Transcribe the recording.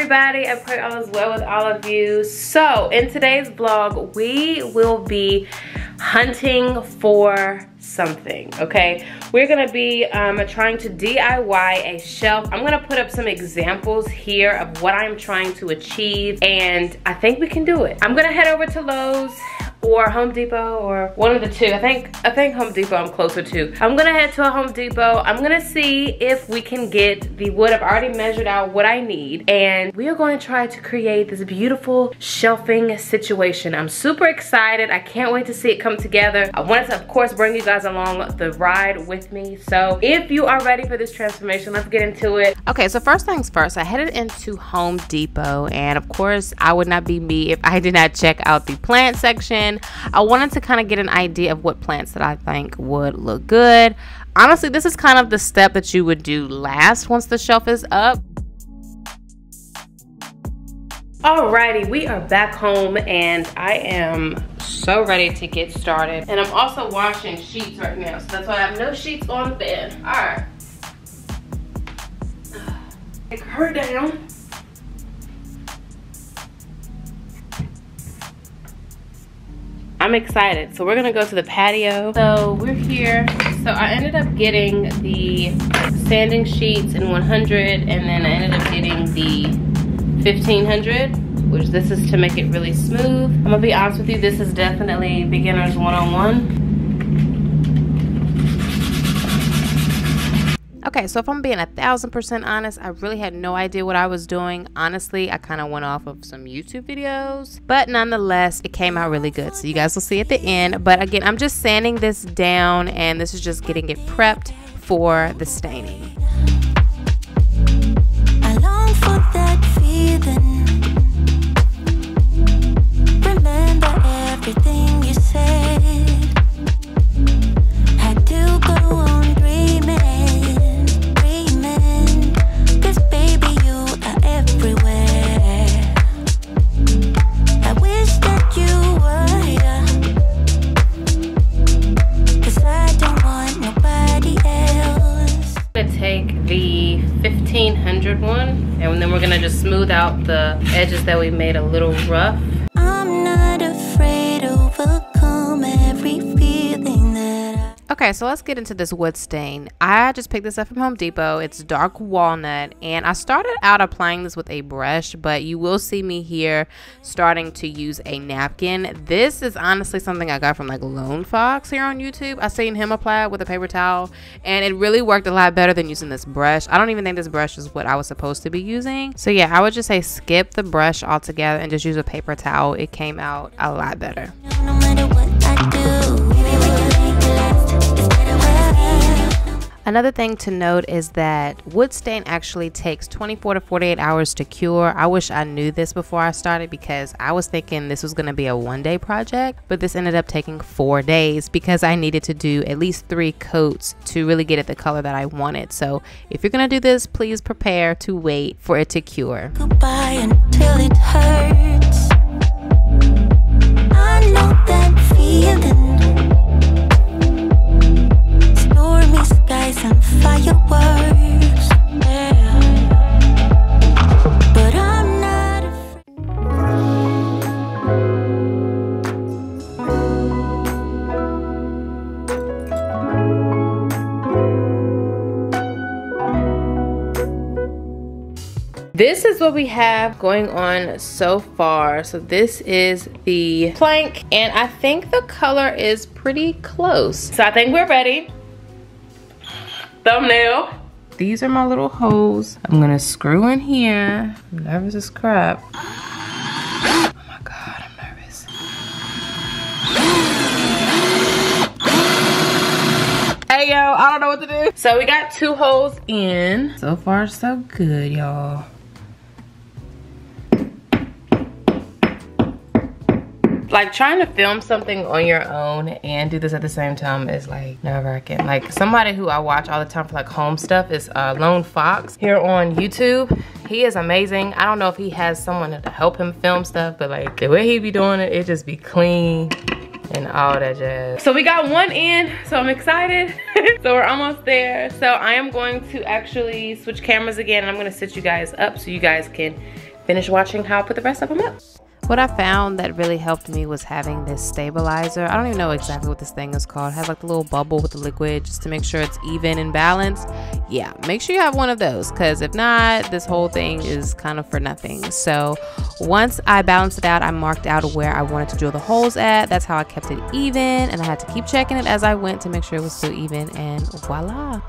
everybody. I pray all is well with all of you. So in today's vlog, we will be hunting for something, okay? We're gonna be trying to DIY a shelf. I'm gonna put up some examples here of what I'm trying to achieve, and I think we can do it. I'm gonna head over to Lowe's or Home Depot or one of the two. I think Home Depot I'm closer to. I'm gonna head to a Home Depot. I'm gonna see if we can get the wood. I've already measured out what I need, and we are going to try to create this beautiful shelving situation. I'm super excited. I can't wait to see it come together. I wanted to, of course, bring you guys along the ride with me. So if you are ready for this transformation, let's get into it. Okay, so first things first, I headed into Home Depot, and of course, I would not be me if I did not check out the plant section. I wanted to kind of get an idea of what plants that I think would look good. Honestly, this is kind of the step that you would do last once the shelf is up. Alrighty, we are back home and I am so ready to get started. And I'm also washing sheets right now, so that's why I have no sheets on the bed. Alright. Take her down. I'm excited. So we're gonna go to the patio. So we're here. So I ended up getting the sanding sheets in 100, and then I ended up getting the 1500, which this is to make it really smooth. I'm gonna be honest with you, this is definitely beginner's 101. Okay, so if I'm being 1000% honest, I really had no idea what I was doing. Honestly, I kind of went off of some YouTube videos, but nonetheless, it came out really good. So you guys will see at the end. But again, I'm just sanding this down, and this is just getting it prepped for the staining. I long for that feeling. Remember everything you said. Had to go on dreaming. Take the 1500 one, and then we're gonna just smooth out the edges that we made a little rough. I'm not afraid to overcome every feeling that Okay, so let's get into this wood stain. I just picked this up from Home Depot. It's dark walnut, and I started out applying this with a brush, but you will see me here starting to use a napkin. This is honestly something I got from like Lone Fox here on YouTube. I seen him apply it with a paper towel, and it really worked a lot better than using this brush. I don't even think this brush is what I was supposed to be using. So yeah, I would just say skip the brush altogether and just use a paper towel. It came out a lot better. No matter what I do. Another thing to note is that wood stain actually takes 24 to 48 hours to cure. I wish I knew this before I started, because I was thinking this was going to be a one-day project, but this ended up taking 4 days because I needed to do at least 3 coats to really get it the color that I wanted. So if you're going to do this, please prepare to wait for it to cure. Goodbye until it hurts. I know that feeling. Stormy skies and fireworks, yeah. But I'm not This is what we have going on so far. So this is the plank, and I think the color is pretty close. So I think we're ready. Thumbnail. These are my little holes. I'm gonna screw in here. I'm nervous as crap. Oh my God, I'm nervous. Hey yo, I don't know what to do. So we got 2 holes in. So far so good, y'all. Like, trying to film something on your own and do this at the same time is like nerve-wracking. Like, somebody who I watch all the time for like home stuff is Lone Fox here on YouTube. He is amazing. I don't know if he has someone to help him film stuff, but like the way he be doing it, it just be clean and all that jazz. So we got 1 in, so I'm excited. So we're almost there. So I am going to actually switch cameras again, and I'm gonna sit you guys up so you guys can finish watching how I put the rest of them up. What I found that really helped me was having this stabilizer. I don't even know exactly what this thing is called. It has like the little bubble with the liquid just to make sure it's even and balanced. Yeah, make sure you have one of those, because if not, this whole thing is kind of for nothing. So once I balanced it out, I marked out where I wanted to drill the holes at. That's how I kept it even, and I had to keep checking it as I went to make sure it was still even, and voila.